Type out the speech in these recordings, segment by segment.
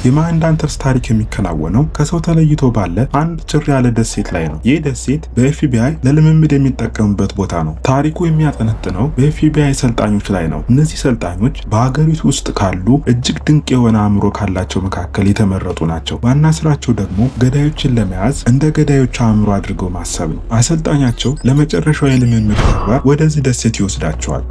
የማንዳንተርስ ታሪክ የሚከናወነው ከሰው ተለይቶ ባለ አንድ ጭር ያለ ደሴት ላይ ነው። ይህ ደሴት በኤፍቢአይ ለልምምድ የሚጠቀሙበት ቦታ ነው። ታሪኩ የሚያጠነጥነው በኤፍቢአይ ሰልጣኞች ላይ ነው። እነዚህ ሰልጣኞች በሀገሪቱ ውስጥ ካሉ እጅግ ድንቅ የሆነ አእምሮ ካላቸው መካከል የተመረጡ ናቸው። ዋና ስራቸው ደግሞ ገዳዮችን ለመያዝ እንደ ገዳዮች አእምሮ አድርገው ማሰብ ነው። አሰልጣኛቸው ለመጨረሻው የልምምድ ተግባር ወደዚህ ደሴት ይወስዳቸዋል።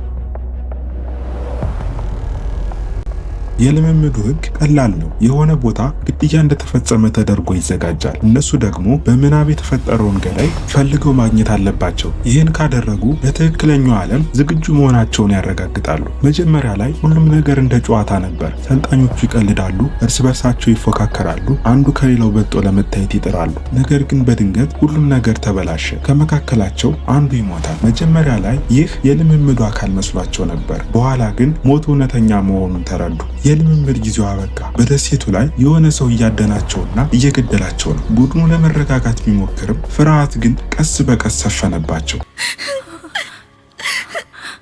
የልምምዱ ህግ ቀላል ነው። የሆነ ቦታ ግድያ እንደተፈጸመ ተደርጎ ይዘጋጃል። እነሱ ደግሞ በምናብ የተፈጠረውን ገዳይ ፈልገው ማግኘት አለባቸው። ይህን ካደረጉ ለትክክለኛው ዓለም ዝግጁ መሆናቸውን ያረጋግጣሉ። መጀመሪያ ላይ ሁሉም ነገር እንደ ጨዋታ ነበር። ሰልጣኞቹ ይቀልዳሉ፣ እርስ በርሳቸው ይፎካከራሉ፣ አንዱ ከሌላው በልጦ ለመታየት ይጥራሉ። ነገር ግን በድንገት ሁሉም ነገር ተበላሸ። ከመካከላቸው አንዱ ይሞታል። መጀመሪያ ላይ ይህ የልምምዱ አካል መስሏቸው ነበር። በኋላ ግን ሞቱ እውነተኛ መሆኑን ተረዱ። የልምምድ ጊዜው አበቃ። በደሴቱ ላይ የሆነ ሰው እያደናቸውና እየገደላቸው ነው። ቡድኑ ለመረጋጋት ቢሞክርም ፍርሃት ግን ቀስ በቀስ ሰፈነባቸው።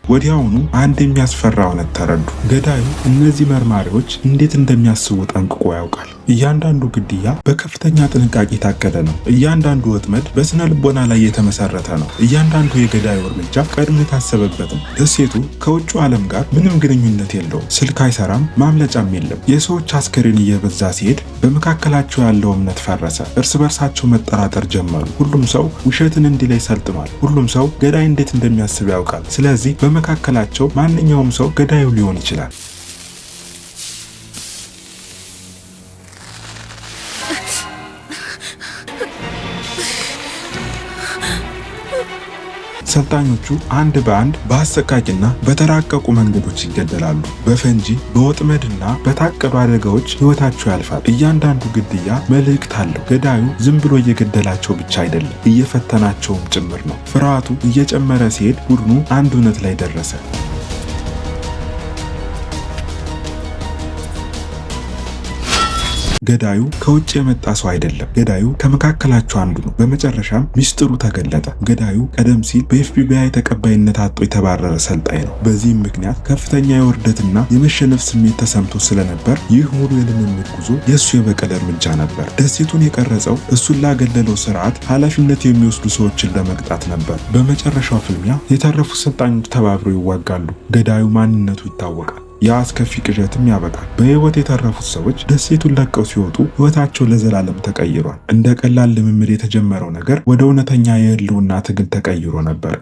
ወዲያውኑ አንድ የሚያስፈራ እውነት ተረዱ። ገዳዩ እነዚህ መርማሪዎች እንዴት እንደሚያስቡ ጠንቅቆ ያውቃል። እያንዳንዱ ግድያ በከፍተኛ ጥንቃቄ የታቀደ ነው። እያንዳንዱ ወጥመድ በስነ ልቦና ላይ የተመሰረተ ነው። እያንዳንዱ የገዳዩ እርምጃ ቀድሞ የታሰበበት ነው። ደሴቱ ከውጭው ዓለም ጋር ምንም ግንኙነት የለውም። ስልክ አይሰራም፣ ማምለጫም የለም። የሰዎች አስከሬን እየበዛ ሲሄድ በመካከላቸው ያለው እምነት ፈረሰ። እርስ በርሳቸው መጠራጠር ጀመሩ። ሁሉም ሰው ውሸትን እንዲለይ ሰልጥኗል። ሁሉም ሰው ገዳይ እንዴት እንደሚያስብ ያውቃል። ስለዚህ በመካከላቸው ማንኛውም ሰው ገዳዩ ሊሆን ይችላል። ሰልጣኞቹ አንድ በአንድ በአሰቃቂና በተራቀቁ መንገዶች ይገደላሉ። በፈንጂ በወጥመድና በታቀዱ አደጋዎች ሕይወታቸው ያልፋል። እያንዳንዱ ግድያ መልእክት አለው። ገዳዩ ዝም ብሎ እየገደላቸው ብቻ አይደለም፣ እየፈተናቸውም ጭምር ነው። ፍርሃቱ እየጨመረ ሲሄድ ቡድኑ አንድ እውነት ላይ ደረሰ። ገዳዩ ከውጭ የመጣ ሰው አይደለም። ገዳዩ ከመካከላቸው አንዱ ነው። በመጨረሻም ሚስጥሩ ተገለጠ። ገዳዩ ቀደም ሲል በኤፍቢአይ ተቀባይነት አጥቶ የተባረረ ሰልጣኝ ነው። በዚህም ምክንያት ከፍተኛ የውርደትና የመሸነፍ ስሜት ተሰምቶ ስለነበር ይህ ሙሉ የልምምድ ጉዞ የእሱ የበቀል እርምጃ ነበር። ደሴቱን የቀረጸው እሱን ላገለለው ስርዓት ኃላፊነት የሚወስዱ ሰዎችን ለመቅጣት ነበር። በመጨረሻው ፍልሚያ የተረፉ ሰልጣኞች ተባብረው ይዋጋሉ። ገዳዩ ማንነቱ ይታወቃል። ያ አስከፊ ቅዠትም ያበቃል። በህይወት የተረፉት ሰዎች ደሴቱን ለቀው ሲወጡ ህይወታቸው ለዘላለም ተቀይሯል። እንደ ቀላል ልምምድ የተጀመረው ነገር ወደ እውነተኛ የህልውና ትግል ተቀይሮ ነበር።